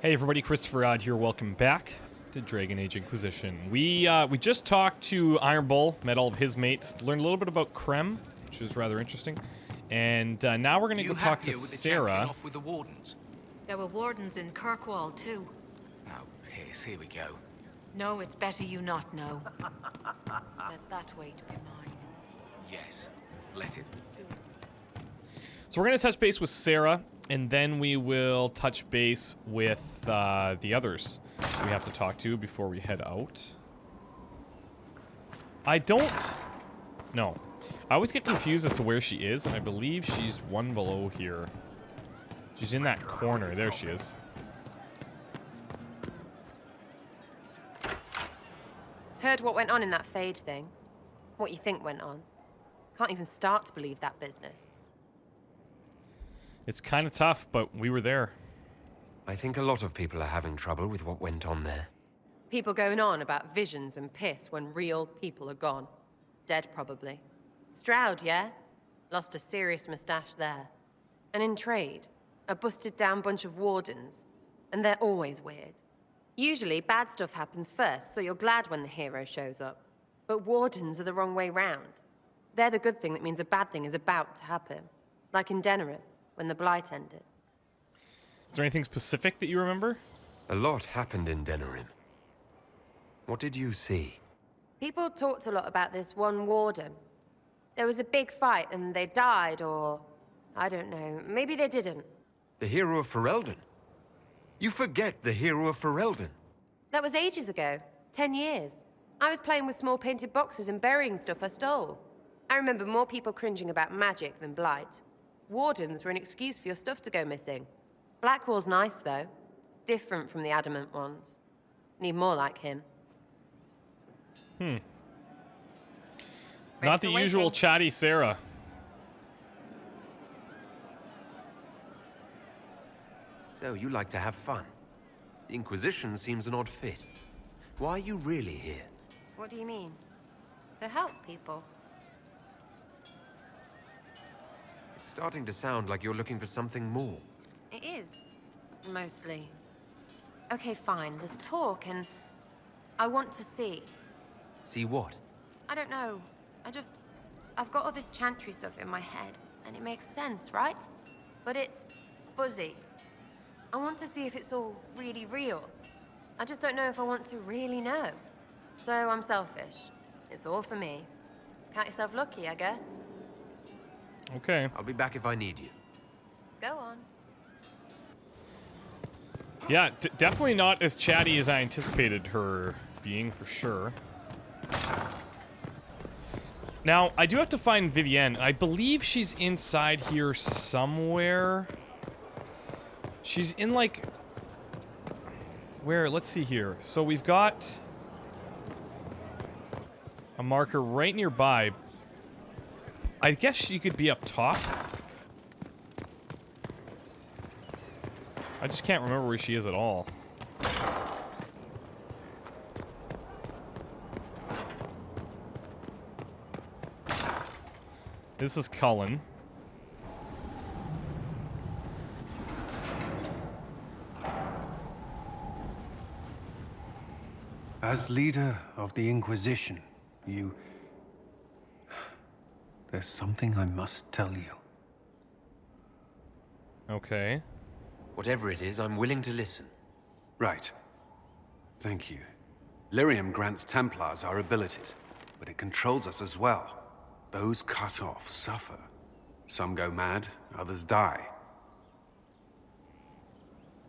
Hey everybody, ChristopherOdd here. Welcome back to Dragon Age Inquisition. We just talked to Iron Bull, met all of his mates, learned a little bit about Krem, which is rather interesting, and now we're gonna go talk to Sarah. Off with the wardens? There were wardens in Kirkwall too. Oh, piss! Here we go. No, it's better you not know. Let that weight be mine. Yes, let it. So we're gonna touch base with Sarah, and then we will touch base with the others we have to talk to before we head out. No. I always get confused as to where she is, and I believe she's one below here. She's in that corner. There she is. Heard what went on in that Fade thing? What you think went on? Can't even start to believe that business. It's kind of tough, but we were there. I think a lot of people are having trouble with what went on there. People going on about visions and piss when real people are gone. Dead, probably. Stroud, yeah? Lost a serious moustache there. And in trade, a busted down bunch of wardens. And they're always weird. Usually, bad stuff happens first, so you're glad when the hero shows up. But wardens are the wrong way round. They're the good thing that means a bad thing is about to happen. Like in Denerim, when the Blight ended. Is there anything specific that you remember? A lot happened in Denerim. What did you see? People talked a lot about this one warden. There was a big fight and they died, or... I don't know, maybe they didn't. The hero of Ferelden? You forget the hero of Ferelden. That was ages ago. 10 years. I was playing with small painted boxes and burying stuff I stole. I remember more people cringing about magic than Blight. Wardens were an excuse for your stuff to go missing. Blackwall's nice, though. Different from the adamant ones. Need more like him. Not the usual chatty Sarah. So, you like to have fun. The Inquisition seems an odd fit. Why are you really here? What do you mean? To help people. It's starting to sound like you're looking for something more. It is. Mostly. Okay, fine. There's talk and... I want to see. See what? I don't know. I've got all this chantry stuff in my head, and it makes sense, right? But it's fuzzy. I want to see if it's all really real. I just don't know if I want to really know. So I'm selfish. It's all for me. Count yourself lucky, I guess. Okay. I'll be back if I need you. Go on. Yeah, definitely not as chatty as I anticipated her being, for sure. Now, I do have to find Vivienne. I believe she's inside here somewhere. She's in, like... Where? Let's see here. So we've got... a marker right nearby. I guess she could be up top. I just can't remember where she is at all. This is Cullen. As leader of the Inquisition, there's something I must tell you. Okay. Whatever it is, I'm willing to listen. Right. Thank you. Lyrium grants Templars our abilities, but it controls us as well. Those cut off suffer. Some go mad, others die.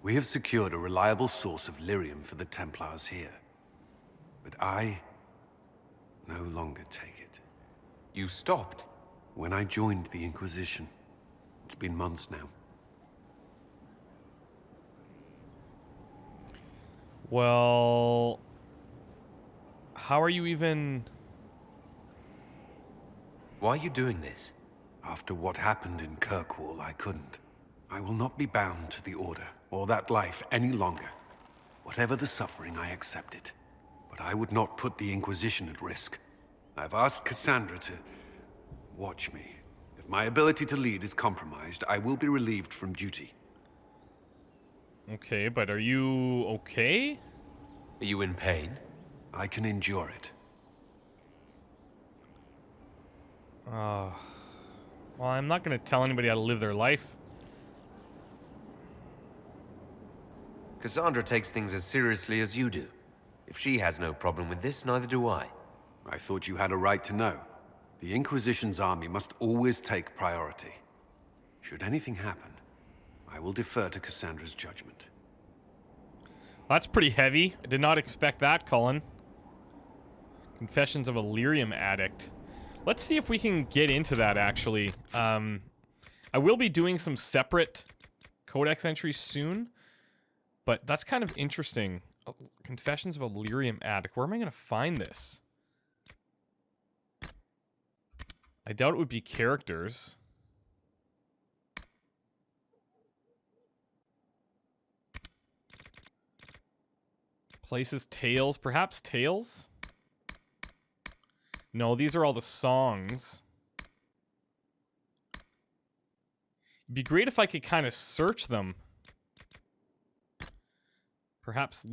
We have secured a reliable source of Lyrium for the Templars here. But I no longer take it. You stopped? When I joined the Inquisition. It's been months now. Well... How are you even... Why are you doing this? After what happened in Kirkwall, I couldn't. I will not be bound to the Order, or that life any longer. Whatever the suffering, I accept it. But I would not put the Inquisition at risk. I've asked Cassandra to... watch me. If my ability to lead is compromised, I will be relieved from duty. Okay, but are you okay? Are you in pain? I can endure it. Well, I'm not going to tell anybody how to live their life. Cassandra takes things as seriously as you do. If she has no problem with this, neither do I. I thought you had a right to know. The Inquisition's army must always take priority. Should anything happen, I will defer to Cassandra's judgment. That's pretty heavy. I did not expect that, Cullen. Confessions of a lyrium addict. Let's see if we can get into that, actually. I will be doing some separate codex entries soon, but that's kind of interesting. Confessions of a lyrium addict. Where am I going to find this? I doubt it would be characters. Places, tales, perhaps tales? No, these are all the songs. It'd be great if I could kind of search them. Perhaps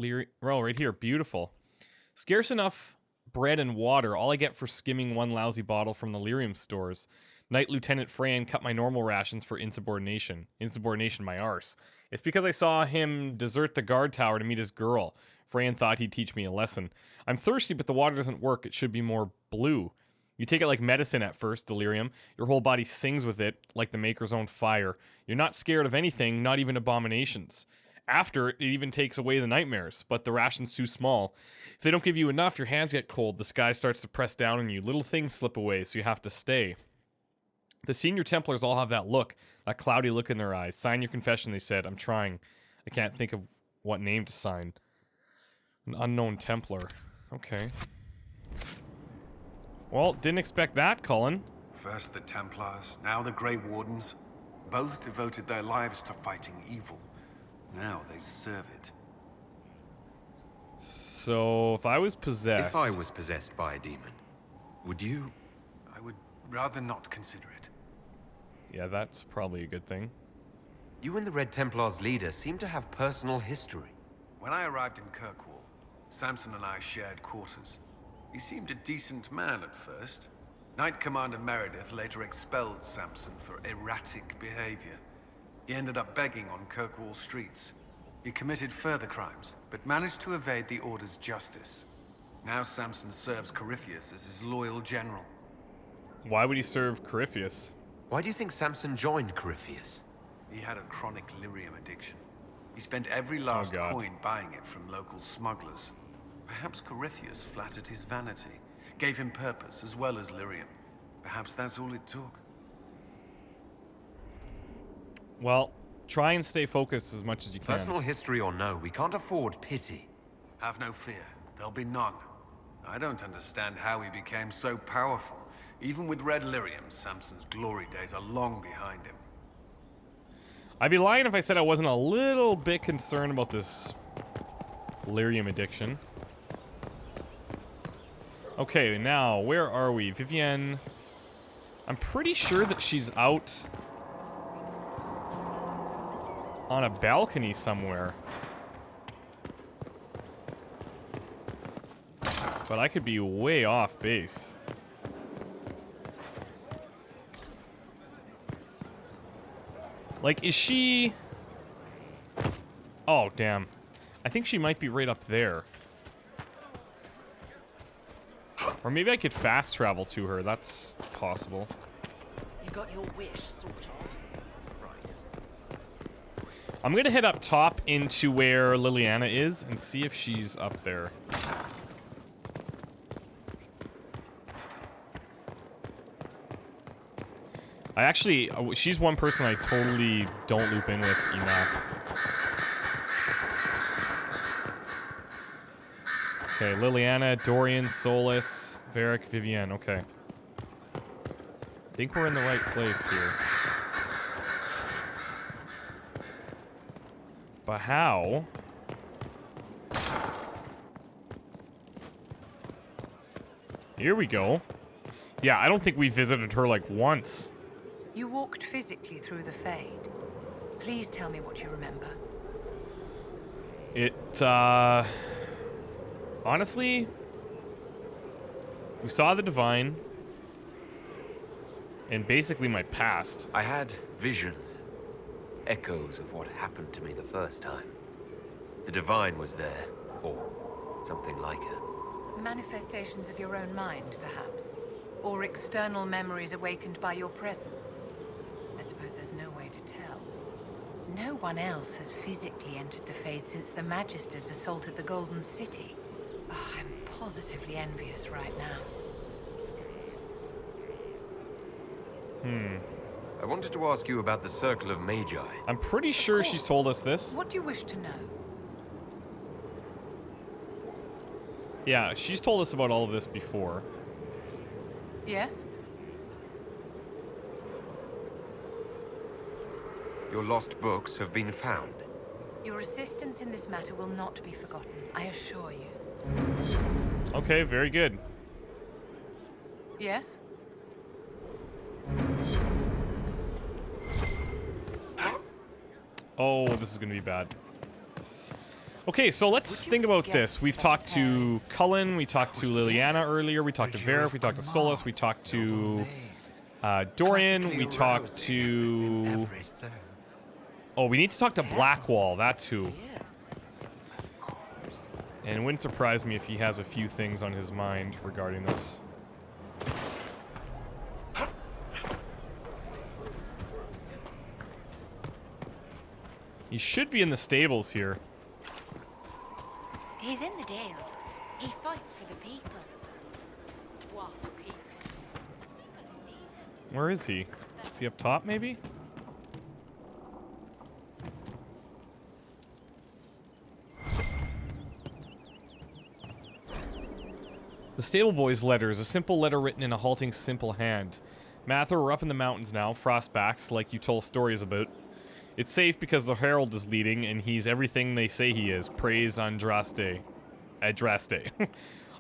oh, right here, beautiful. Scarce enough bread and water, all I get for skimming one lousy bottle from the lyrium stores. Knight Lieutenant Freyan cut my normal rations for insubordination. Insubordination, my arse. It's because I saw him desert the guard tower to meet his girl. Freyan thought he'd teach me a lesson. I'm thirsty, but the water doesn't work. It should be more blue. You take it like medicine at first, delirium. Your whole body sings with it, like the Maker's own fire. You're not scared of anything, not even abominations. After, it even takes away the nightmares, but the ration's too small. If they don't give you enough, your hands get cold, the sky starts to press down on you, little things slip away, so you have to stay. The senior Templars all have that look, that cloudy look in their eyes. Sign your confession, they said. I'm trying. I can't think of what name to sign. An unknown Templar. Okay. Well, didn't expect that, Cullen. First the Templars, now the Grey Wardens. Both devoted their lives to fighting evil. Now they serve it. So, if I was possessed... If I was possessed by a demon, would you? I would rather not consider it. Yeah, that's probably a good thing. You and the Red Templar's leader seem to have personal history. When I arrived in Kirkwall, Samson and I shared quarters. He seemed a decent man at first. Knight Commander Meredith later expelled Samson for erratic behavior. He ended up begging on Kirkwall streets. He committed further crimes, but managed to evade the Order's justice. Now Samson serves Corypheus as his loyal general. Why would he serve Corypheus? Why do you think Samson joined Corypheus? He had a chronic lyrium addiction. He spent every last coin buying it from local smugglers. Perhaps Corypheus flattered his vanity, gave him purpose as well as lyrium. Perhaps that's all it took. Well, try and stay focused as much as you can. Personal history or no, we can't afford pity. Have no fear. There'll be none. I don't understand how he became so powerful. Even with red lyrium, Samson's glory days are long behind him. I'd be lying if I said I wasn't a little bit concerned about this lyrium addiction. Okay, now, where are we? Vivienne. I'm pretty sure that she's out on a balcony somewhere. But I could be way off base. Like, is she... Oh, damn. I think she might be right up there. Or maybe I could fast travel to her. That's possible. You got your wish, sort of. Right. I'm gonna head up top into where Liliana is and see if she's up there. I actually, she's one person I totally don't loop in with enough. Okay, Liliana, Dorian, Solus, Varric, Vivienne. Okay. I think we're in the right place here. But how? Here we go. Yeah, I don't think we visited her like once. You walked physically through the Fade. Please tell me what you remember. It, honestly, we saw the Divine, and basically my past. I had visions, echoes of what happened to me the first time. The Divine was there, or something like her. Manifestations of your own mind, perhaps? Or external memories awakened by your presence? I suppose there's no way to tell. No one else has physically entered the Fade since the Magisters assaulted the Golden City. Oh, I'm positively envious right now. I wanted to ask you about the Circle of Magi. I'm pretty sure she's told us this. What do you wish to know? Yeah, she's told us about all of this before. Yes? Your lost books have been found. Your assistance in this matter will not be forgotten, I assure you. Okay, very good. Yes? Oh, this is gonna be bad. Okay, so let's think about this. We've talked to Cullen, we talked to Liliana earlier, we talked to Varric, we talked to Solus, we talked to Dorian, we talked to... Oh, we need to talk to Blackwall, that's who. And it wouldn't surprise me if he has a few things on his mind regarding this. He should be in the stables here. He's in the Dales. He fights for the people. What people? Where is he? Is he up top, maybe? The stable boy's letter is a simple letter written in a halting, simple hand. Mather, we're up in the mountains now, frostbacks, like you told stories about. It's safe because the Herald is leading, and he's everything they say he is. Praise Andraste. Adraste.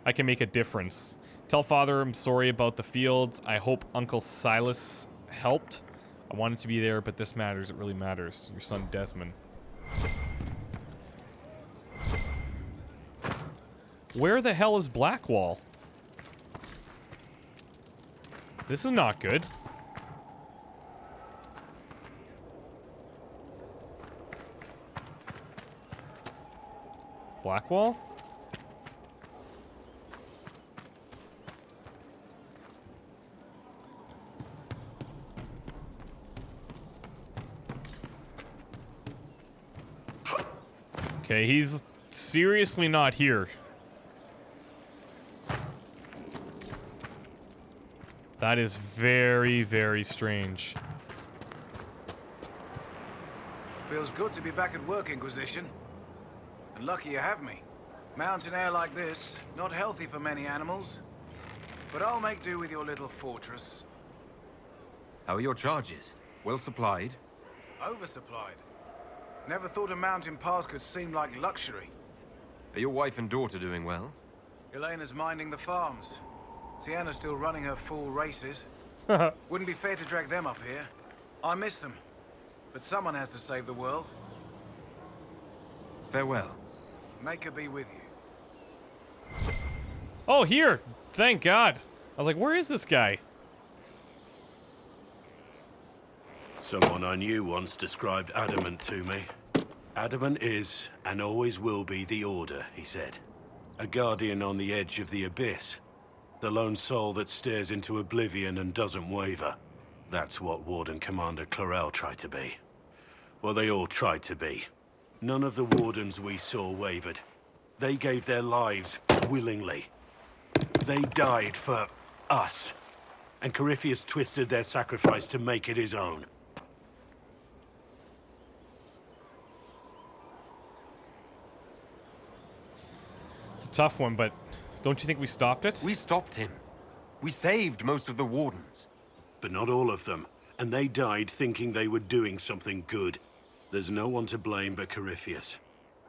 I can make a difference. Tell Father I'm sorry about the fields. I hope Uncle Silas helped. I wanted to be there, but this matters. It really matters. Your son Desmond. Where the hell is Blackwall? This is not good. Blackwall? Okay, he's seriously not here. That is very, very strange. Feels good to be back at work, Inquisition. And lucky you have me. Mountain air like this, not healthy for many animals. But I'll make do with your little fortress. How are your charges? Well supplied? Oversupplied. Never thought a mountain pass could seem like luxury. Are your wife and daughter doing well? Elena's minding the farms. Sienna's still running her full races. Wouldn't be fair to drag them up here. I miss them. But someone has to save the world. Farewell. Make her be with you. Oh, here! Thank God. I was like, where is this guy? Someone I knew once described Adamant to me. Adamant is, and always will be, the Order, he said. A guardian on the edge of the abyss. The lone soul that stares into oblivion and doesn't waver. That's what Warden Commander Clarel tried to be. Well, they all tried to be. None of the Wardens we saw wavered. They gave their lives willingly. They died for us. And Corypheus twisted their sacrifice to make it his own. It's a tough one, but don't you think we stopped it? We stopped him. We saved most of the Wardens. But not all of them. And they died thinking they were doing something good. There's no one to blame but Corypheus.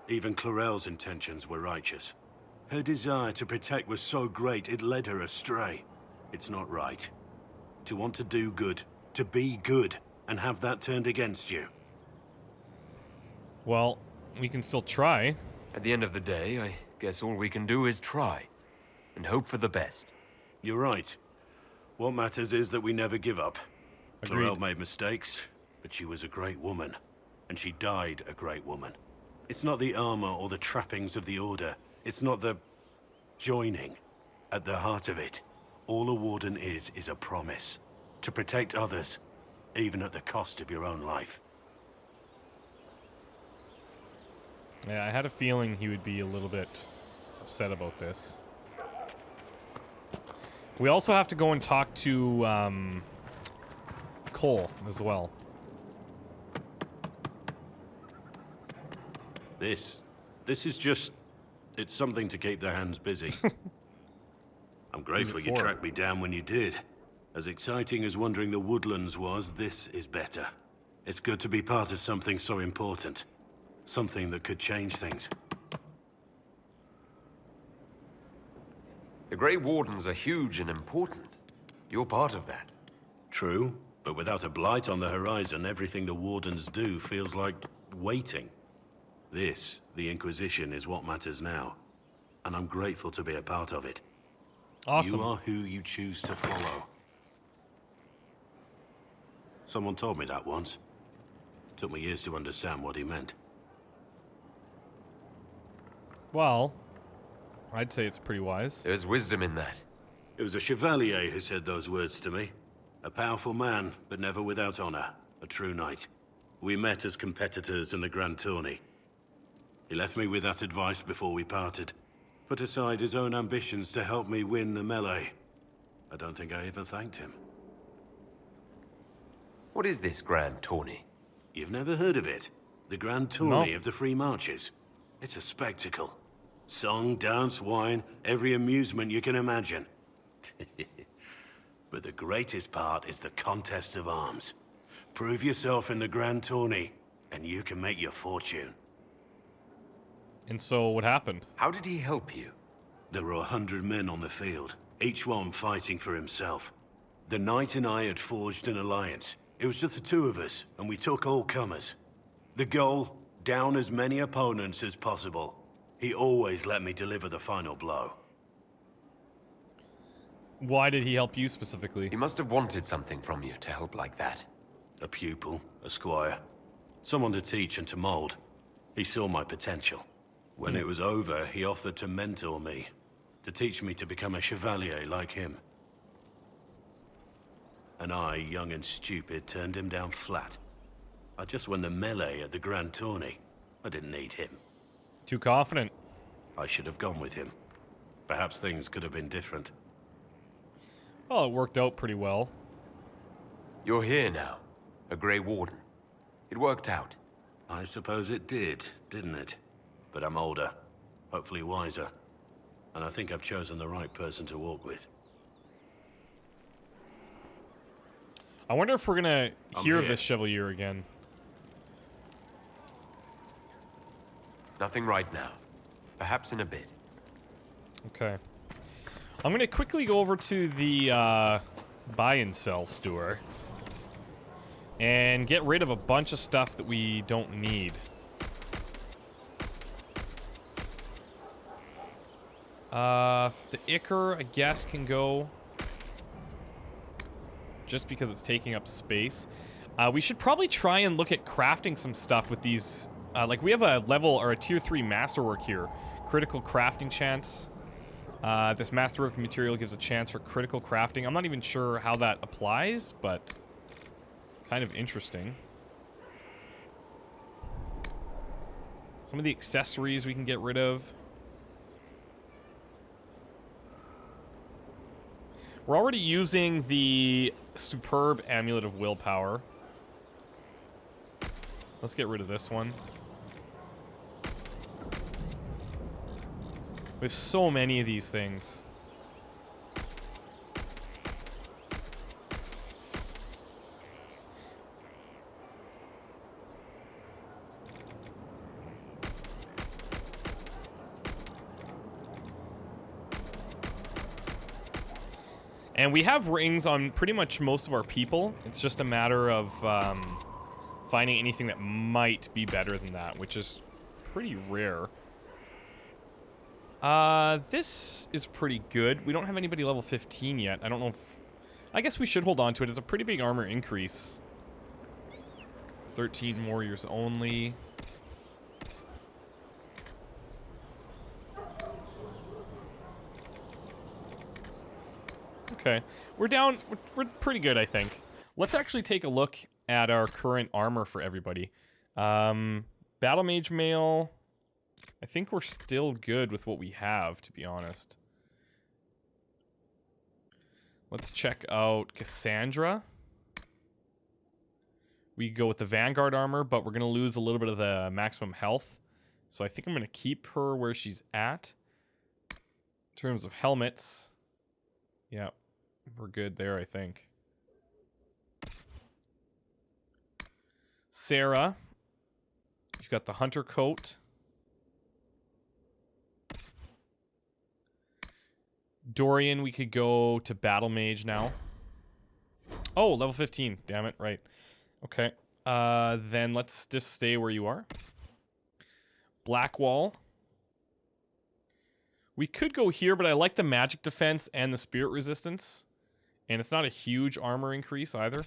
Even Clarel's intentions were righteous. Her desire to protect was so great it led her astray. It's not right. To want to do good, to be good, and have that turned against you. Well, we can still try. At the end of the day, I guess all we can do is try. And hope for the best. You're right. What matters is that we never give up. Agreed. Chlorel made mistakes, but she was a great woman. And she died a great woman. It's not the armor or the trappings of the Order. It's not the joining. At the heart of it, all a Warden is a promise. To protect others, even at the cost of your own life. Yeah, I had a feeling he would be a little bit upset about this. We also have to go and talk to Cole as well. This is just... It's something to keep their hands busy. I'm grateful you tracked me down when you did. As exciting as wandering the woodlands was, this is better. It's good to be part of something so important. Something that could change things. The Grey Wardens are huge and important. You're part of that. True, but without a blight on the horizon, everything the Wardens do feels like waiting. This, the Inquisition, is what matters now. And I'm grateful to be a part of it. Awesome. You are who you choose to follow. Someone told me that once. Took me years to understand what he meant. Well, I'd say it's pretty wise. There's wisdom in that. It was a chevalier who said those words to me. A powerful man, but never without honor. A true knight. We met as competitors in the Grand Tourney. He left me with that advice before we parted. Put aside his own ambitions to help me win the melee. I don't think I even thanked him. What is this Grand Tourney? You've never heard of it? The Grand Tourney of the Free Marches. It's a spectacle. Song, dance, wine, every amusement you can imagine. But the greatest part is the contest of arms. Prove yourself in the Grand Tourney, and you can make your fortune. And so, what happened? How did he help you? There were 100 men on the field, each one fighting for himself. The knight and I had forged an alliance. It was just the two of us, and we took all comers. The goal, down as many opponents as possible. He always let me deliver the final blow. Why did he help you specifically? He must have wanted something from you to help like that. A pupil, a squire, someone to teach and to mold. He saw my potential. When it was over, he offered to mentor me, to teach me to become a chevalier like him. And I, young and stupid, turned him down flat. I just won the melee at the Grand Tourney. I didn't need him. Too confident. I should have gone with him. Perhaps things could have been different. Well, it worked out pretty well. You're here now, a Grey Warden. It worked out. I suppose it did, didn't it? But I'm older, hopefully wiser. And I think I've chosen the right person to walk with. I wonder if we're gonna hear of here. this Chevalier again. Nothing right now. Perhaps in a bit. Okay. I'm gonna quickly go over to the buy and sell store and get rid of a bunch of stuff that we don't need. The Ichor, I guess, can go just because it's taking up space. We should probably try and look at crafting some stuff with these. Like, we have a level or a tier 3 masterwork here. Critical crafting chance. This masterwork material gives a chance for critical crafting. I'm not even sure how that applies, but kind of interesting. Some of the accessories we can get rid of. We're already using the superb Amulet of Willpower. Let's get rid of this one. We have so many of these things. And we have rings on pretty much most of our people. It's just a matter of finding anything that might be better than that, which is pretty rare. This is pretty good. We don't have anybody level 15 yet. I don't know if... I guess we should hold on to it. It's a pretty big armor increase. 13 warriors only. Okay. We're down... We're pretty good, I think. Let's actually take a look at our current armor for everybody. Battle Mage Mail... I think we're still good with what we have, to be honest. Let's check out Cassandra. We go with the Vanguard armor, but we're going to lose a little bit of the maximum health. So I think I'm going to keep her where she's at. In terms of helmets, yeah, we're good there, I think. Sarah, you've got the Hunter coat. Dorian, we could go to Battle Mage now. Oh, level 15. Damn it, right. Okay. Then let's just stay where you are. Blackwall. We could go here, but I like the magic defense and the spirit resistance. And it's not a huge armor increase either.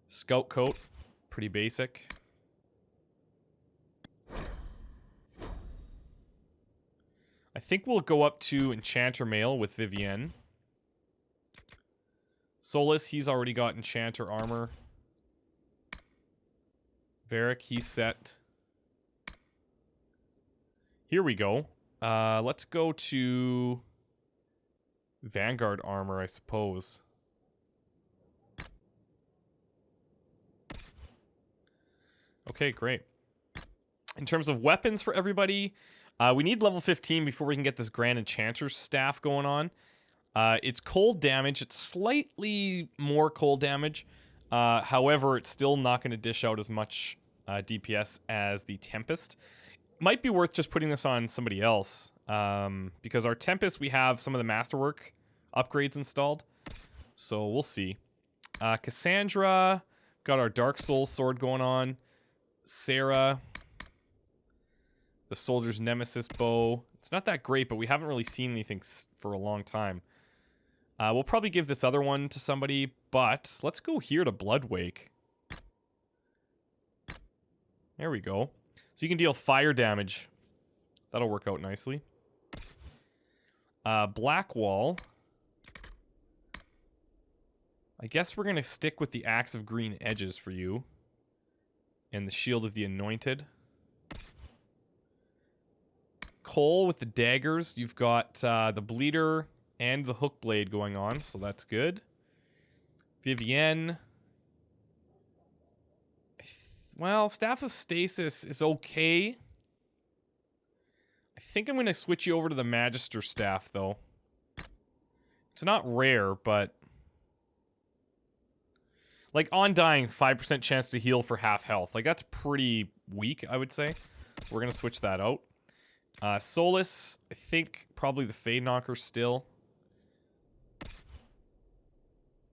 Scout coat. Pretty basic. I think we'll go up to Enchanter Mail with Vivienne. Solus, he's already got Enchanter armor. Varric, he's set. Here we go. Let's go to Vanguard armor, I suppose. Okay, great. In terms of weapons for everybody... we need level 15 before we can get this Grand Enchanter's staff going on. It's cold damage. It's slightly more cold damage. However, it's still not going to dish out as much DPS as the Tempest. Might be worth just putting this on somebody else. Because our Tempest, we have some of the Masterwork upgrades installed. So we'll see. Cassandra, got our Dark Souls sword going on. Sarah... the Soldier's Nemesis bow. It's not that great, but we haven't really seen anything for a long time. We'll probably give this other one to somebody, but let's go here to Bloodwake. There we go. So you can deal fire damage. That'll work out nicely. Blackwall. I guess we're going to stick with the Axe of Green Edges for you. And the Shield of the Anointed. Cole with the daggers. You've got the Bleeder and the Hook Blade going on, so that's good. Vivienne. Well, Staff of Stasis is okay. I think I'm going to switch you over to the Magister Staff, though. It's not rare, but... like, Undying, 5% chance to heal for half health. Like, that's pretty weak, I would say. So we're going to switch that out. Solus, I think probably the Fade Knocker still.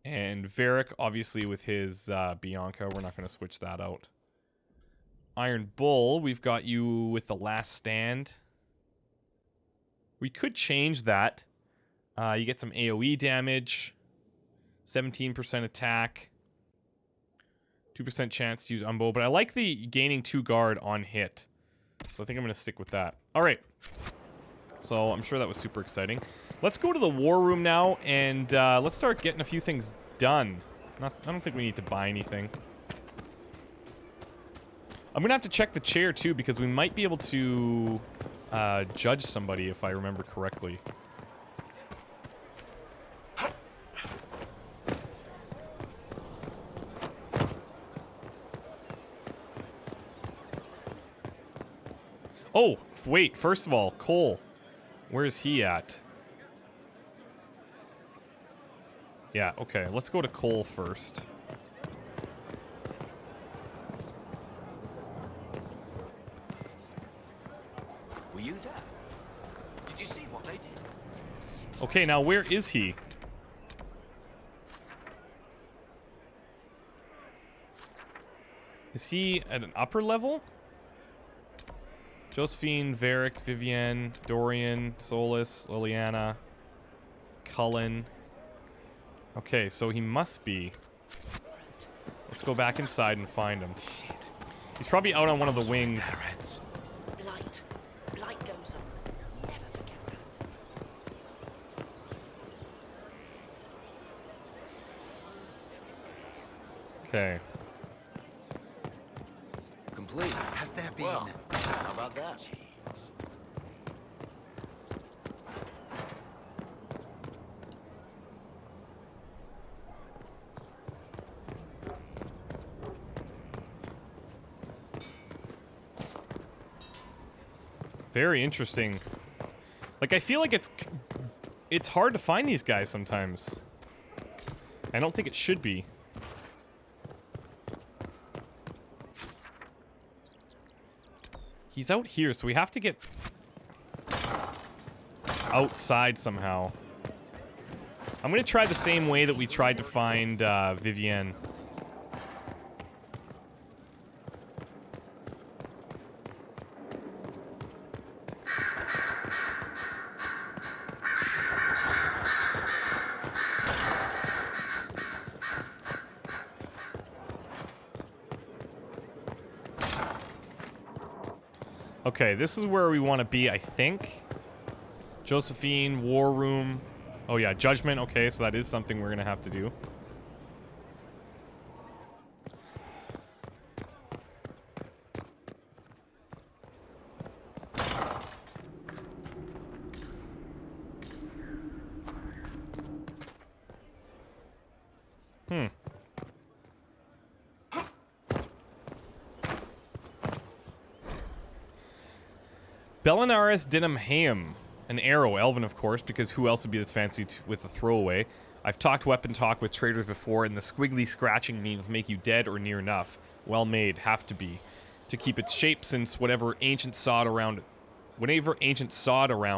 And Varric, obviously with his Bianca, we're not going to switch that out. Iron Bull, we've got you with the Last Stand. We could change that. You get some AoE damage. 17% attack. 2% chance to use Umbo. But I like the gaining 2 guard on hit. So I think I'm going to stick with that. All right. So I'm sure that was super exciting. Let's go to the war room now, and let's start getting a few things done. I don't think we need to buy anything. I'm going to have to check the chair, too, because we might be able to judge somebody, if I remember correctly. Oh, wait, first of all, Cole. Where's he at? Yeah, okay, let's go to Cole first. Were you there? Did you see what they did? Okay, now where is he? Is he at an upper level? Josephine, Varric, Vivienne, Dorian, Solus, Liliana, Cullen. Okay, so he must be. Let's go back inside and find him. He's probably out on one of the wings. Light goes on. Never forget that. Okay. Complete. Has there been? Well, how about that? Very interesting. Like, I feel like it's hard to find these guys sometimes. I don't think it should be. He's out here, so we have to get outside somehow. I'm gonna try the same way that we tried to find Vivienne. Okay, this is where we want to be, I think. Josephine, War Room. Oh yeah, Judgment. Okay, so that is something we're gonna have to do. Belinaris Dinamhaim. An arrow, elven of course, because who else would be this fancy with a throwaway? I've talked weapon talk with traders before, and the squiggly scratching means make you dead or near enough. Well made, have to be. To keep its shape since whatever ancient sod around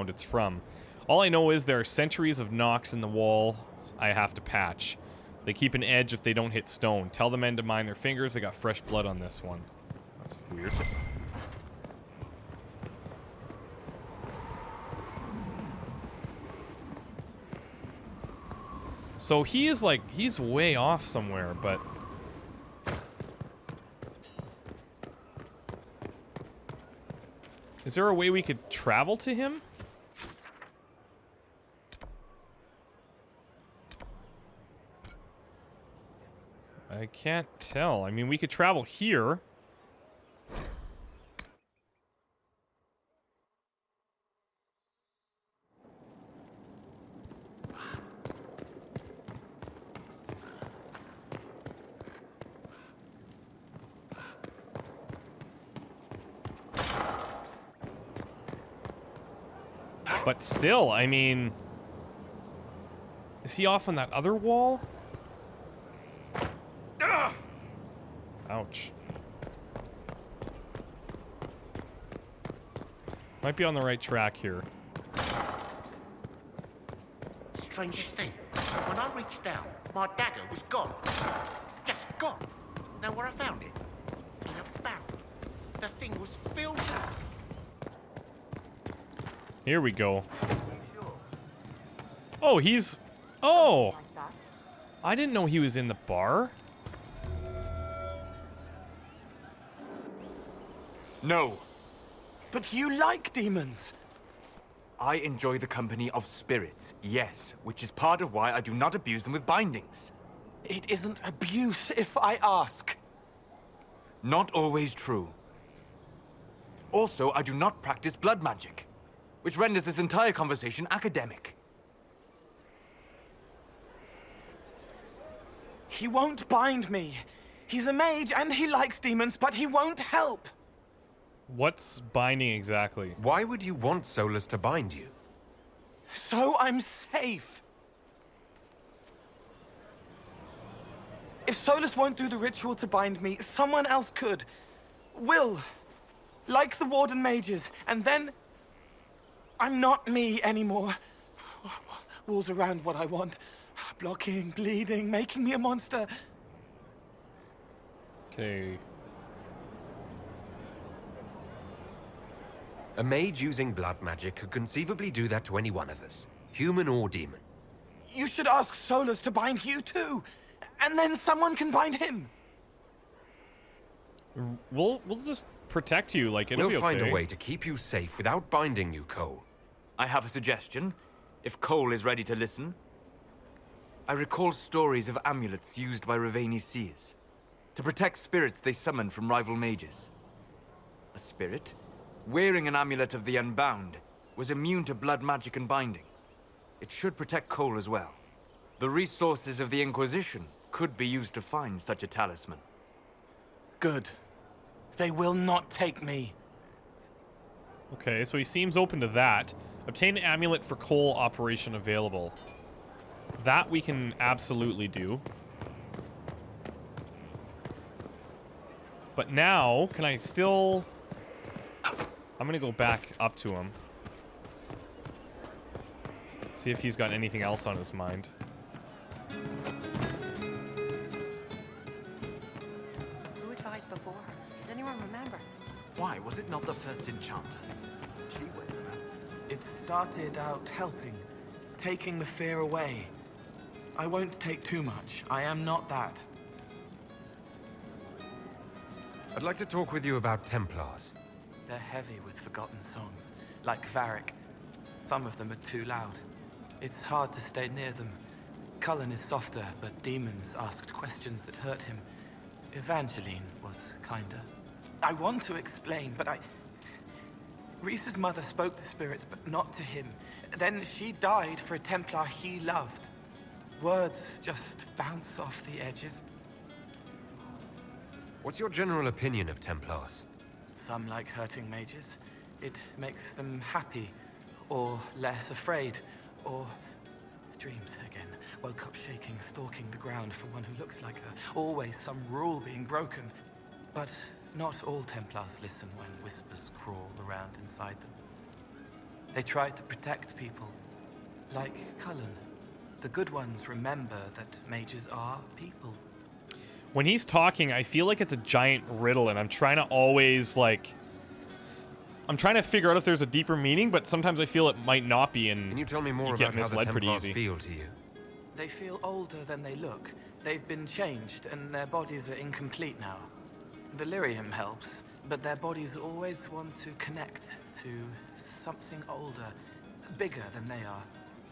it's from. All I know is there are centuries of knocks in the wall I have to patch. They keep an edge if they don't hit stone. Tell the men to mind their fingers, they got fresh blood on this one. That's weird. So he is like, he's way off somewhere, but... Is there a way we could travel to him? I can't tell. I mean, we could travel here. But still, I mean... Is he off on that other wall? Ouch. Might be on the right track here. Strangest thing, when I reached down, my dagger was gone. Just gone. Know where I found it? In a barrel. The thing was filled up. Here we go. Oh, he's... Oh! I didn't know he was in the bar. No. But you like demons. I enjoy the company of spirits, yes, which is part of why I do not abuse them with bindings. It isn't abuse if I ask. Not always true. Also, I do not practice blood magic, which renders this entire conversation academic. He won't bind me. He's a mage and he likes demons, but he won't help. What's binding exactly? Why would you want Solus to bind you? So I'm safe. If Solus won't do the ritual to bind me, someone else could. Will. Like the Warden mages. And then... I'm not me anymore. Walls around what I want. Blocking, bleeding, making me a monster. Okay. A mage using blood magic could conceivably do that to any one of us, human or demon. You should ask Solus to bind you too, and then someone can bind him. We'll just protect you, like, it'll be We'll okay. find a way to keep you safe without binding you, Cole. I have a suggestion, if Cole is ready to listen. I recall stories of amulets used by Raveni seers to protect spirits they summon from rival mages. A spirit, wearing an amulet of the Unbound, was immune to blood magic and binding. It should protect Cole as well. The resources of the Inquisition could be used to find such a talisman. Good. They will not take me. Okay, so he seems open to that. Obtain amulet for Cole operation available. That we can absolutely do. But now, can I still... I'm gonna go back up to him. See if he's got anything else on his mind. Who advised before her? Does anyone remember? Why was it not the first enchanter? She went around. It started out helping, taking the fear away. I won't take too much. I am not that. I'd like to talk with you about Templars. They're heavy with forgotten songs, like Varric. Some of them are too loud. It's hard to stay near them. Cullen is softer, but demons asked questions that hurt him. Evangeline was kinder. I want to explain, but Reese's mother spoke to spirits, but not to him. Then she died for a Templar he loved. Words just bounce off the edges. What's your general opinion of Templars? Some like hurting mages. It makes them happy, or less afraid, or dreams again. Woke up shaking, stalking the ground for one who looks like her. Always some rule being broken. But not all Templars listen when whispers crawl around inside them. They try to protect people, like Cullen. The good ones remember that mages are people. When he's talking, I feel like it's a giant riddle, and I'm trying to always, like... I'm trying to figure out if there's a deeper meaning, but sometimes I feel it might not be, and Can you tell me more you about get how the misled pretty Templars easy. feel to you? They feel older than they look. They've been changed, and their bodies are incomplete now. The lyrium helps, but their bodies always want to connect to something older, bigger than they are.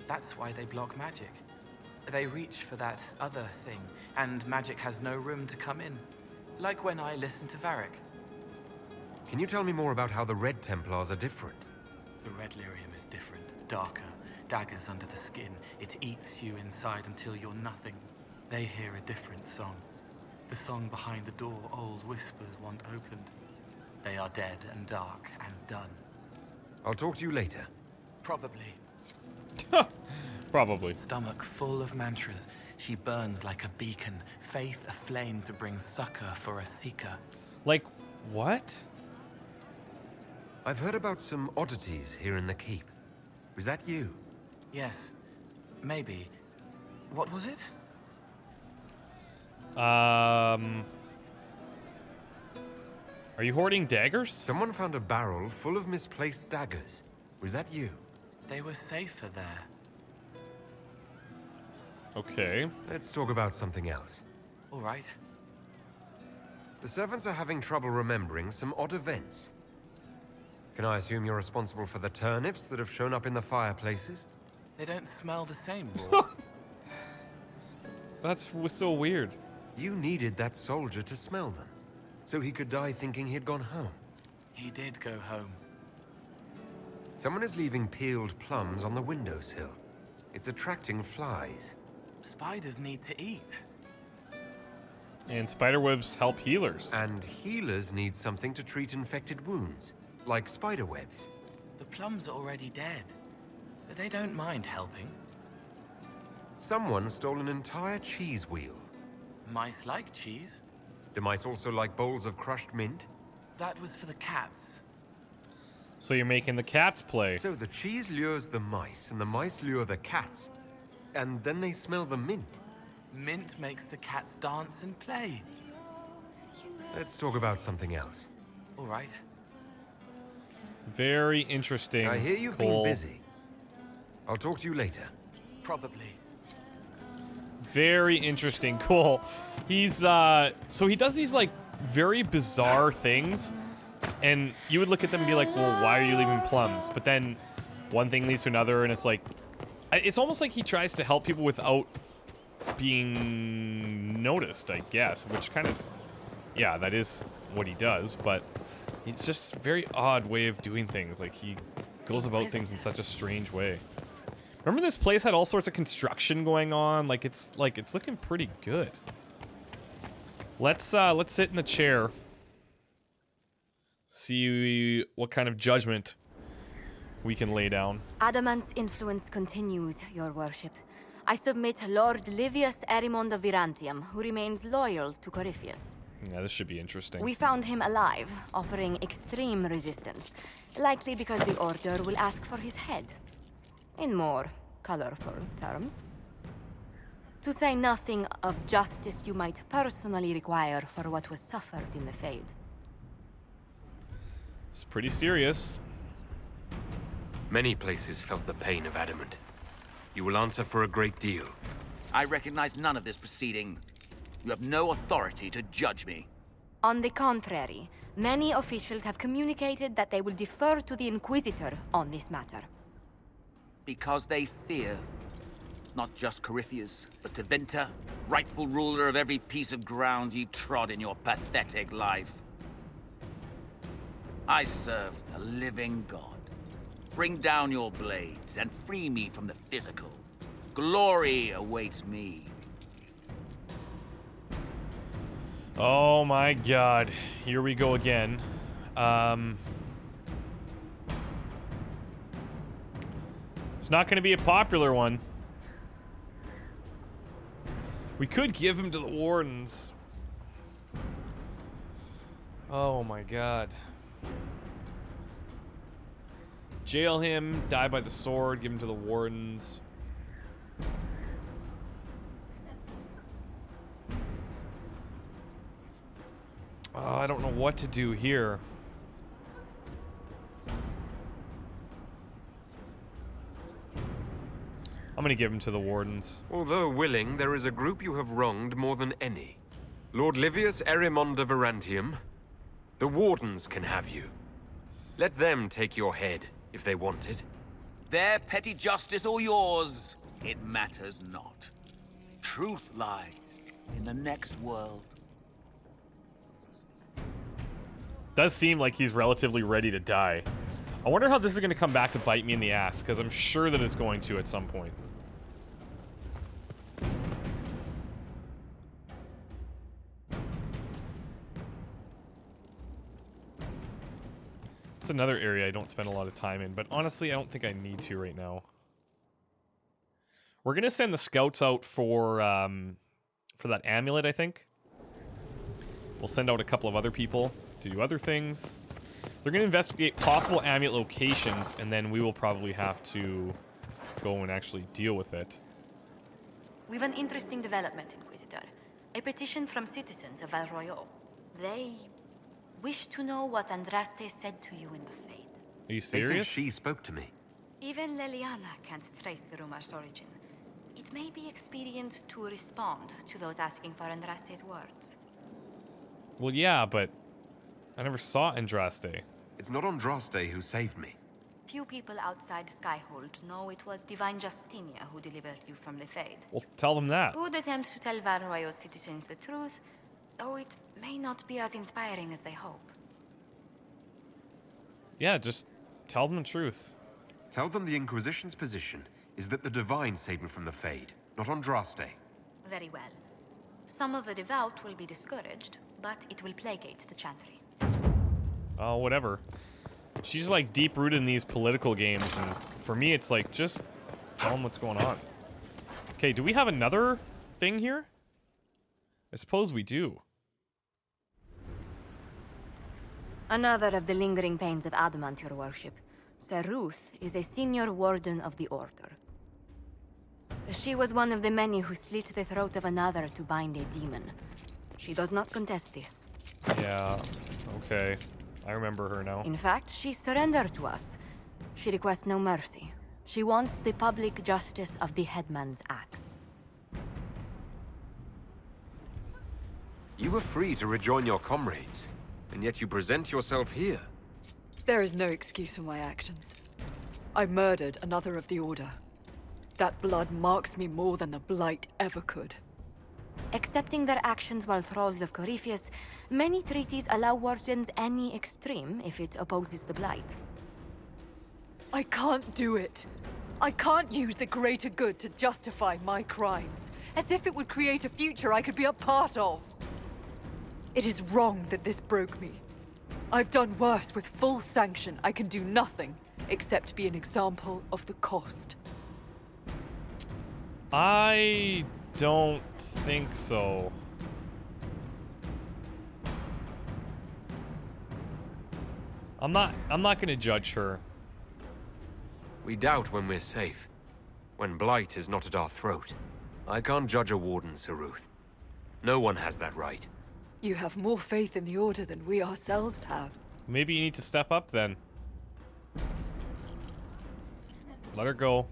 That's why they block magic. They reach for that other thing, and magic has no room to come in. Like when I listen to Varric. Can you tell me more about how the Red Templars are different? The red lyrium is different, darker, daggers under the skin. It eats you inside until you're nothing. They hear a different song. The song behind the door old whispers want opened. They are dead and dark and done. I'll talk to you later. Probably. Probably. Stomach full of mantras. She burns like a beacon, faith aflame to bring succor for a seeker. Like, what? I've heard about some oddities here in the keep. Was that you? Yes. Maybe. What was it? Are you hoarding daggers? Someone found a barrel full of misplaced daggers. Was that you? They were safer there. Okay. Let's talk about something else. All right. The servants are having trouble remembering some odd events. Can I assume you're responsible for the turnips that have shown up in the fireplaces? They don't smell the same, Raw. That's so weird. You needed that soldier to smell them, so he could die thinking he'd gone home. He did go home. Someone is leaving peeled plums on the windowsill. It's attracting flies. Spiders need to eat. And spiderwebs help healers. And healers need something to treat infected wounds, like spiderwebs. The plums are already dead. They don't mind helping. Someone stole an entire cheese wheel. Mice like cheese. Do mice also like bowls of crushed mint? That was for the cats. So you're making the cats play. So the cheese lures the mice, and the mice lure the cats. And then they smell the mint. Mint makes the cats dance and play. Let's talk about something else. All right. Very interesting. I hear you've Cole. been busy. I'll talk to you later. Probably. Very interesting. Cool. He's so he does these like very bizarre things, and you would look at them and be like, well, why are you leaving plums? But then one thing leads to another, and it's like, it's almost like he tries to help people without being noticed, I guess, which kind of, yeah, that is what he does, but it's just a very odd way of doing things. Like, he goes about things in such a strange way. Remember this place had all sorts of construction going on? Like, it's looking pretty good. Let's sit in the chair. See what kind of judgment we can lay down. Adamant's influence continues, your worship. I submit Lord Livius Erimond of Virantium, who remains loyal to Corypheus. Yeah, this should be interesting. We found him alive, offering extreme resistance, likely because the Order will ask for his head. In more colorful terms. To say nothing of justice you might personally require for what was suffered in the Fade. It's pretty serious. Many places felt the pain of Adamant. You will answer for a great deal. I recognize none of this proceeding. You have no authority to judge me. On the contrary, many officials have communicated that they will defer to the Inquisitor on this matter. Because they fear. Not just Corypheus, but Tevinter, rightful ruler of every piece of ground you trod in your pathetic life. I serve a living god. Bring down your blades and free me from the physical. Glory awaits me. Oh my god. Here we go again. It's not going to be a popular one. We could give him to the Wardens. Oh my god. Jail him, die by the sword, give him to the Wardens. Oh, I don't know what to do here. I'm gonna give him to the Wardens. Although willing, there is a group you have wronged more than any. Lord Livius Erimond of Virantium. The Wardens can have you. Let them take your head, if they want it. Their petty justice or yours, it matters not. Truth lies in the next world. Does seem like he's relatively ready to die. I wonder how this is going to come back to bite me in the ass, because I'm sure that it's going to at some point. It's another area I don't spend a lot of time in, but honestly, I don't think I need to right now. We're going to send the scouts out for that amulet, I think. We'll send out a couple of other people to do other things. They're going to investigate possible amulet locations, and then we will probably have to go and actually deal with it. We've an interesting development, Inquisitor. A petition from citizens of Val Royal. They wish to know what Andraste said to you in the Fade. Are you They think serious? she spoke to me. Even Leliana can't trace the rumor's origin. It may be expedient to respond to those asking for Andraste's words. Well, yeah, but I never saw Andraste. It's not Andraste who saved me. Few people outside Skyhold know it was Divine Justinia who delivered you from the Fade. Well, tell them that. Who would attempt to tell Val Royal's citizens the truth, though it may not be as inspiring as they hope. Yeah, just tell them the truth. Tell them the Inquisition's position is that the Divine saved me from the Fade, not Andraste. Very well. Some of the devout will be discouraged, but it will placate the Chantry. Oh, whatever. She's like deep-rooted in these political games, and for me, it's like, just tell them what's going on. Okay, do we have another thing here? I suppose we do. Another of the lingering pains of Adamant, your worship. Sir Ruth is a senior warden of the Order. She was one of the many who slit the throat of another to bind a demon. She does not contest this. Yeah, okay. I remember her now. In fact, she surrendered to us. She requests no mercy. She wants the public justice of the headman's axe. You were free to rejoin your comrades, and yet you present yourself here. There is no excuse for my actions. I murdered another of the Order. That blood marks me more than the Blight ever could. Accepting their actions while thralls of Corypheus, many treaties allow wardens any extreme if it opposes the Blight. I can't do it. I can't use the greater good to justify my crimes, as if it would create a future I could be a part of. It is wrong that this broke me. I've done worse with full sanction. I can do nothing except be an example of the cost. I don't think so. I'm not gonna judge her. We doubt when we're safe. When Blight is not at our throat. I can't judge a warden, Saruth. No one has that right. You have more faith in the Order than we ourselves have. Maybe you need to step up then. Let her go.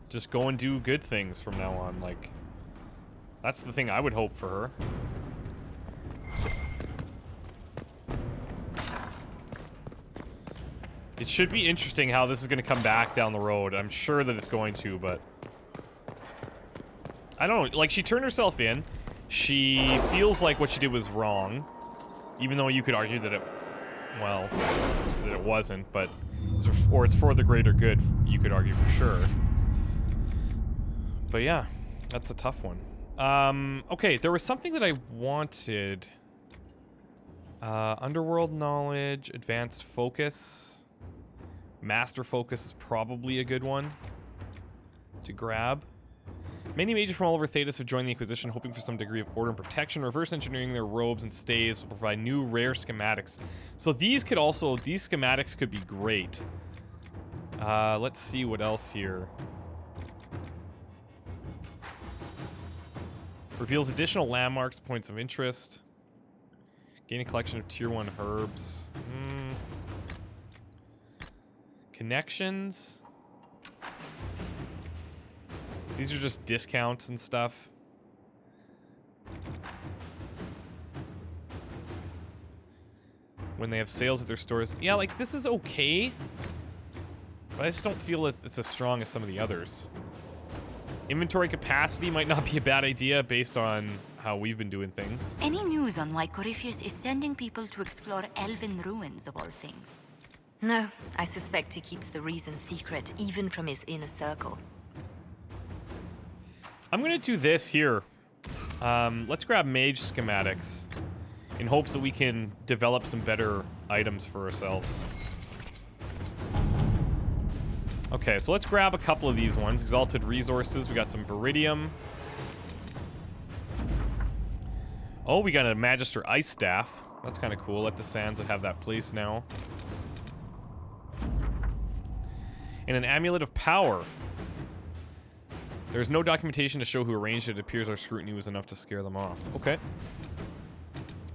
Just go and do good things from now on, like... That's the thing I would hope for her. It should be interesting how this is going to come back down the road. I'm sure that it's going to, but... I don't know, like, she turned herself in. She feels like what she did was wrong. Even though you could argue that it... Well, that it wasn't, but... Or it's for the greater good, you could argue for sure. But yeah, that's a tough one. Okay, there was something that I wanted. Underworld knowledge, advanced focus. Master focus is probably a good one to grab. Many mages from all over Thedas have joined the Inquisition, hoping for some degree of order and protection. Reverse engineering their robes and staves will provide new rare schematics. So these schematics could be great. Let's see what else here. Reveals additional landmarks, points of interest. Gain a collection of tier 1 herbs. Connections. These are just discounts and stuff. When they have sales at their stores. Yeah, like, this is okay. But I just don't feel that it's as strong as some of the others. Inventory capacity might not be a bad idea based on how we've been doing things. Any news on why Corypheus is sending people to explore elven ruins of all things? No, I suspect he keeps the reason secret, even from his inner circle. I'm gonna do this here. Let's grab mage schematics in hopes that we can develop some better items for ourselves. Okay, so let's grab a couple of these ones. Exalted resources. We got some Viridium. Oh, we got a Magister Ice Staff. That's kind of cool. Let the Sands have that place now. And an Amulet of Power. There's no documentation to show who arranged it. It appears our scrutiny was enough to scare them off. Okay.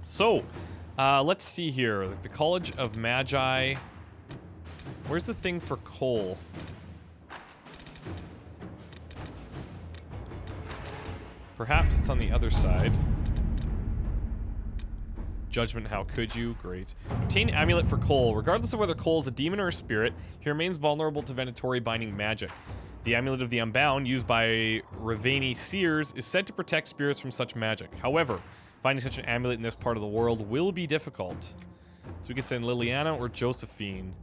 So, let's see here. The College of Magi. Where's the thing for coal? Perhaps it's on the other side. Judgment, how could you? Great. Obtain amulet for coal. Regardless of whether coal is a demon or a spirit, he remains vulnerable to venatory binding magic. The amulet of the Unbound, used by Ravani seers, is said to protect spirits from such magic. However, finding such an amulet in this part of the world will be difficult. So we could send Liliana or Josephine.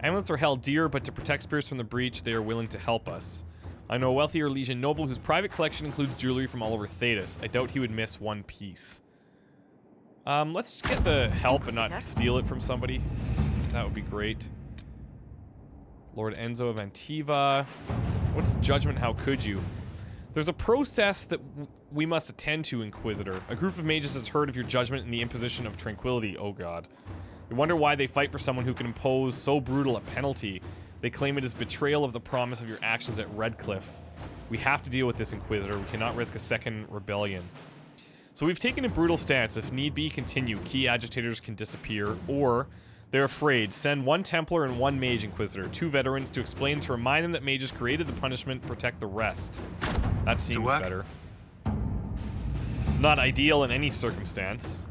Amulets are held dear, but to protect spirits from the breach, they are willing to help us. I know a wealthier Legion noble whose private collection includes jewelry from all over Thedas. I doubt he would miss one piece. Let's get the help and not steal it from somebody. That would be great. Lord Enzo of Antiva. What's Judgment? How could you? There's a process that we must attend to, Inquisitor. A group of mages has heard of your judgment and the imposition of tranquility. Oh god. We wonder why they fight for someone who can impose so brutal a penalty. They claim it is betrayal of the promise of your actions at Redcliffe. We have to deal with this, Inquisitor. We cannot risk a second rebellion. So we've taken a brutal stance. If need be, continue. Key agitators can disappear, or they're afraid. Send 1 Templar and 1 Mage Inquisitor, 2 veterans to explain, to remind them that mages created the punishment, protect the rest. That seems better. Not ideal in any circumstance.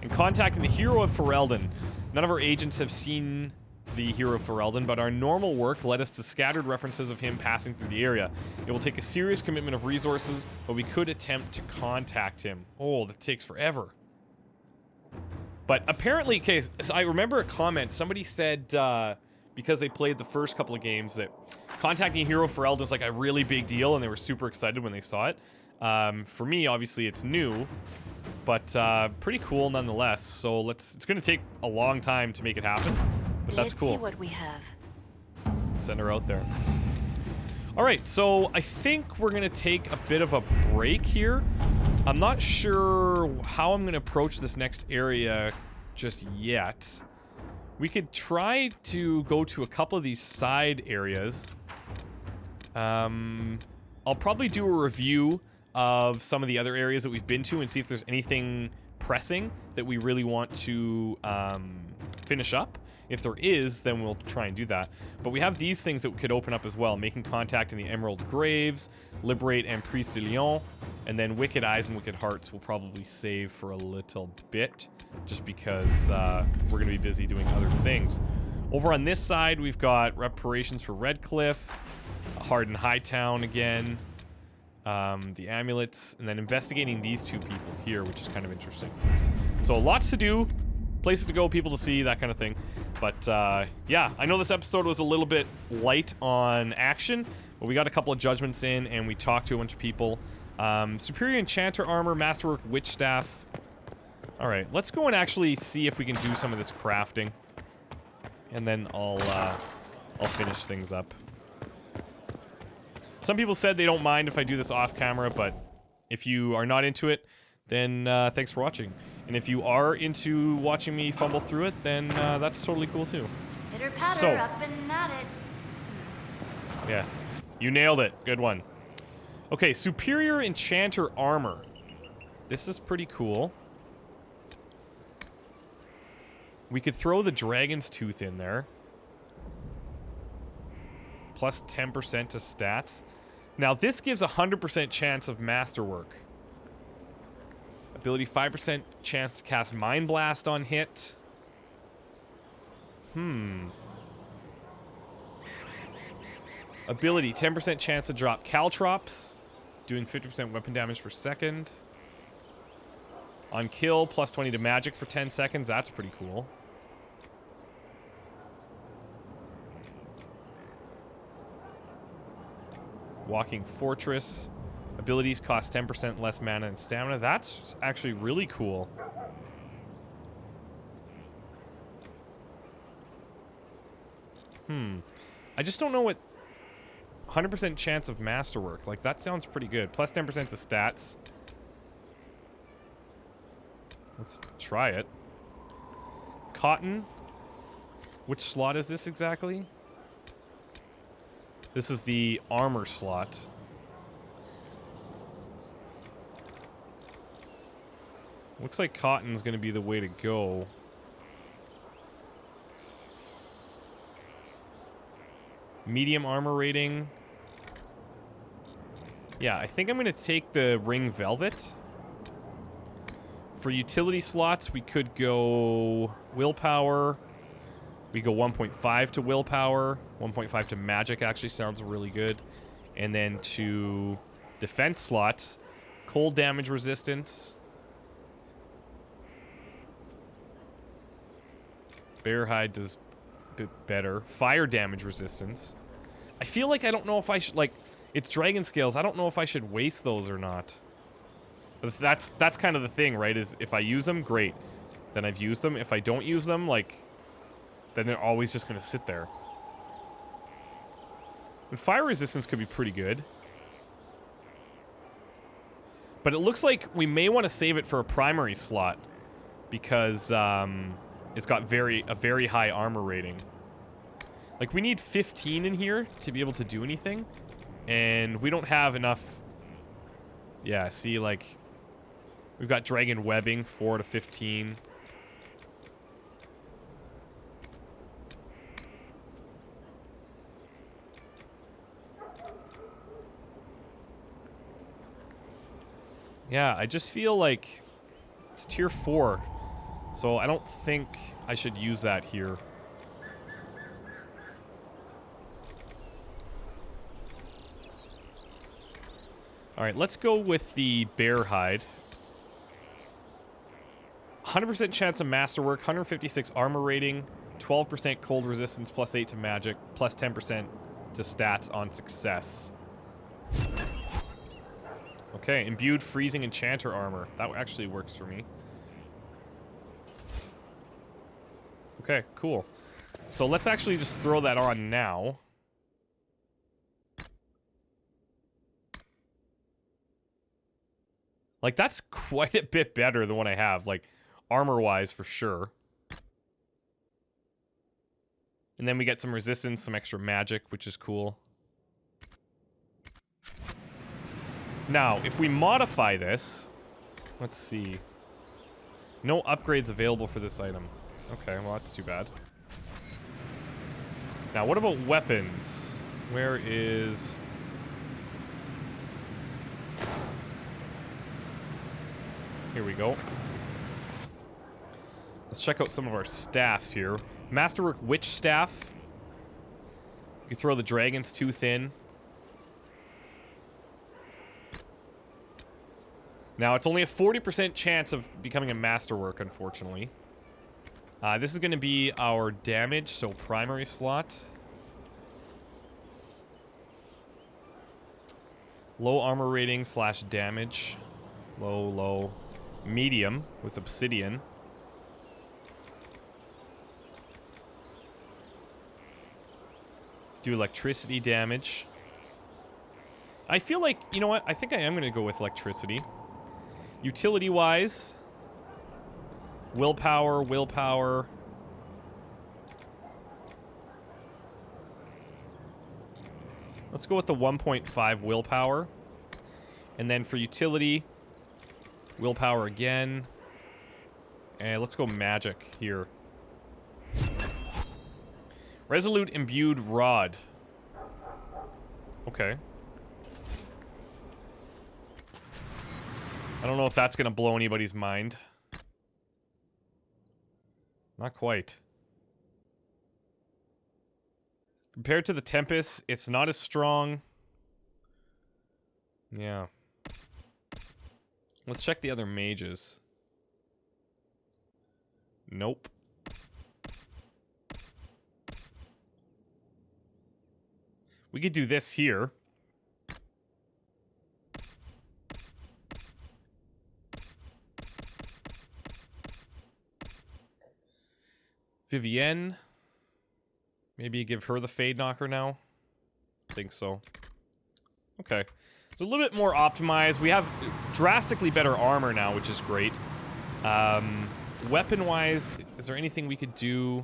In contacting the hero of Ferelden, none of our agents have seen the hero of Ferelden, but our normal work led us to scattered references of him passing through the area. It will take a serious commitment of resources, but we could attempt to contact him. Oh, that takes forever. But apparently, okay, so I remember a comment. Somebody said, because they played the first couple of games, that contacting a hero of Ferelden is like a really big deal, and they were super excited when they saw it. For me, obviously, it's new, but pretty cool nonetheless. So it's going to take a long time to make it happen. But that's cool. Let's see what we have. Send her out there. All right, so I think we're gonna take a bit of a break here. I'm not sure how I'm gonna approach this next area just yet. We could try to go to a couple of these side areas. I'll probably do a review of some of the other areas that we've been to and see if there's anything pressing that we really want to finish up. If there is, then we'll try and do that. But we have these things that could open up as well. Making contact in the Emerald Graves, Liberate and Priest de Lyon, and then Wicked Eyes and Wicked Hearts will probably save for a little bit, just because we're going to be busy doing other things. Over on this side, we've got reparations for Redcliffe, Harden Hightown again, the amulets, and then investigating these 2 people here, which is kind of interesting. So lots to do, places to go, people to see, that kind of thing. But yeah, I know this episode was a little bit light on action, but we got a couple of judgments in, and we talked to a bunch of people. Superior Enchanter Armor, Masterwork, Witch Staff. All right, let's go and actually see if we can do some of this crafting, and then I'll finish things up. Some people said they don't mind if I do this off camera, but if you are not into it, then thanks for watching. And if you are into watching me fumble through it, then that's totally cool too. Pitter patter, So, up and at it. yeah, you nailed it. Good one. Okay, Superior Enchanter Armor. This is pretty cool. We could throw the Dragon's Tooth in there. Plus 10% to stats. Now, this gives a 100% chance of Masterwork. Ability 5% chance to cast Mind Blast on hit. Ability 10% chance to drop Caltrops, doing 50% weapon damage per second. On kill, plus 20 to magic for 10 seconds. That's pretty cool. Walking Fortress. Abilities cost 10% less mana and stamina. That's actually really cool. I just don't know what 100% chance of Masterwork. Like, that sounds pretty good. Plus 10% to stats. Let's try it. Cotton. Which slot is this exactly? This is the armor slot. Looks like cotton's gonna be the way to go. Medium armor rating. Yeah, I think I'm gonna take the ring velvet. For utility slots, we could go willpower. We go 1.5 to willpower. 1.5 to magic actually sounds really good. And then to defense slots, cold damage resistance. Bear hide does a bit better. Fire damage resistance. I feel like I don't know if I should, like, it's dragon scales. I don't know if I should waste those or not. But that's kind of the thing, right? Is if I use them, great. Then I've used them. If I don't use them, like, then they're always just going to sit there. And fire resistance could be pretty good. But it looks like we may want to save it for a primary slot. Because it's got a very high armor rating. Like, we need 15 in here to be able to do anything. And we don't have enough... Yeah, see, like... We've got Dragon Webbing, 4 to 15. Yeah, I just feel like it's tier 4, so I don't think I should use that here. Alright, let's go with the bear hide. 100% chance of masterwork, 156 armor rating, 12% cold resistance, plus 8 to magic, plus 10% to stats on success. Okay, imbued freezing enchanter armor. That actually works for me. Okay, cool. So let's actually just throw that on now. Like, that's quite a bit better than what I have, like, armor-wise for sure. And then we get some resistance, some extra magic, which is cool. Now, if we modify this, let's see. No upgrades available for this item. Okay, well, that's too bad. Now, what about weapons? Where is... Here we go. Let's check out some of our staffs here. Masterwork Witch Staff. You can throw the Dragon's Tooth in. Now, it's only a 40% chance of becoming a Masterwork, unfortunately. This is going to be our damage, so primary slot. Low armor rating / damage. Low, low. Medium with obsidian. Do electricity damage. I feel like, you know what? I think I am going to go with electricity. Utility-wise, willpower, willpower. Let's go with the 1.5 willpower. And then for utility, willpower again. And let's go magic here. Resolute Imbued Rod. Okay. I don't know if that's going to blow anybody's mind. Not quite. Compared to the Tempest, it's not as strong. Yeah. Let's check the other mages. Nope. We could do this here. Vivienne. Maybe give her the Fade Knocker now. I think so. Okay. It's a little bit more optimized. We have drastically better armor now, which is great. Weapon-wise, is there anything we could do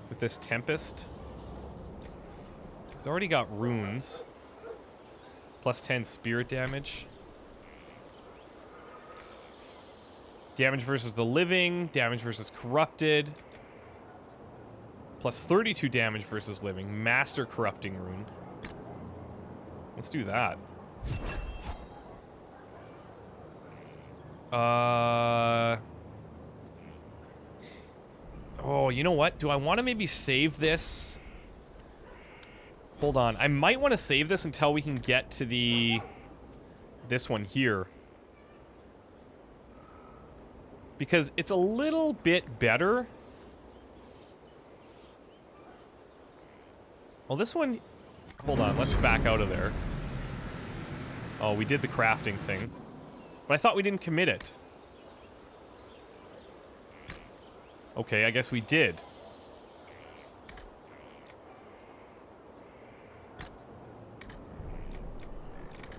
with this Tempest? It's already got runes. Plus 10 spirit damage. Damage versus the living. Damage versus corrupted. Plus 32 damage versus living. Master corrupting rune. Let's do that. Oh, you know what? Do I want to maybe save this? Hold on. I might want to save this until we can get to this one here. Because it's a little bit better. Well, this one... Hold on, let's back out of there. Oh, we did the crafting thing. But I thought we didn't commit it. Okay, I guess we did.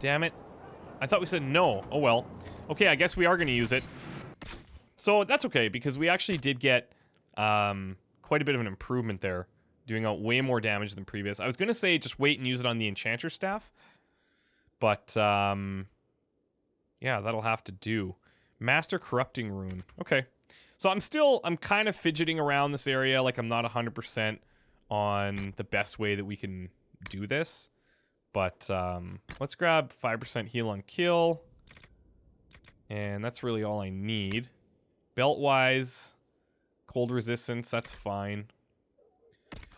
Damn it. I thought we said no. Oh well. Okay, I guess we are going to use it. So that's okay, because we actually did get quite a bit of an improvement there. Doing out way more damage than previous. I was going to say just wait and use it on the Enchanter Staff. But Yeah, that'll have to do. Master Corrupting Rune. Okay. So I'm kind of fidgeting around this area. Like, I'm not 100% on the best way that we can do this. But let's grab 5% heal on kill. And that's really all I need. Belt-wise, cold resistance, that's fine.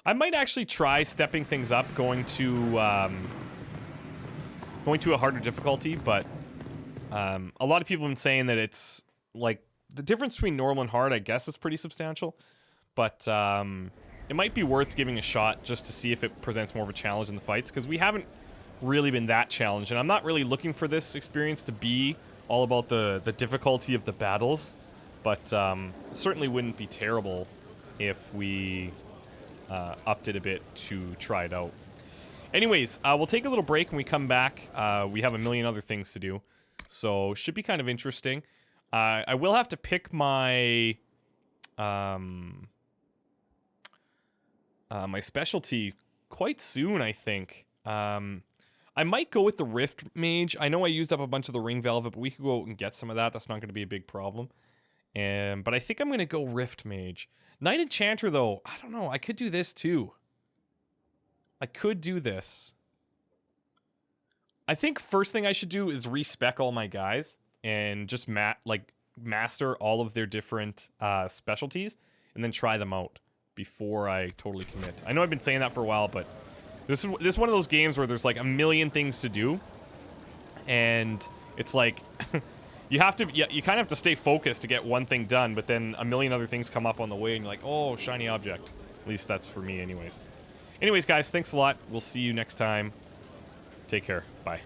I might actually try stepping things up, going to a harder difficulty, but a lot of people have been saying that it's, like, the difference between normal and hard, I guess, is pretty substantial. But it might be worth giving a shot just to see if it presents more of a challenge in the fights, because we haven't really been that challenged, and I'm not really looking for this experience to be all about the difficulty of the battles, but certainly wouldn't be terrible if we upped it a bit to try it out. Anyways, we'll take a little break when we come back. We have a million other things to do, so should be kind of interesting. I will have to pick my my specialty quite soon, I think. I might go with the Rift Mage. I know I used up a bunch of the Ring Velvet, but we could go out and get some of that. That's not going to be a big problem. But I think I'm going to go Rift Mage. Knight Enchanter, though, I don't know. I could do this, too. I could do this. I think first thing I should do is respec all my guys and just master all of their different specialties and then try them out before I totally commit. I know I've been saying that for a while, but this is one of those games where there's like a million things to do, and it's like you kind of have to stay focused to get one thing done, but then a million other things come up on the way, and you're like, oh, shiny object. At least that's for me, anyways. Anyways, guys, thanks a lot. We'll see you next time. Take care. Bye.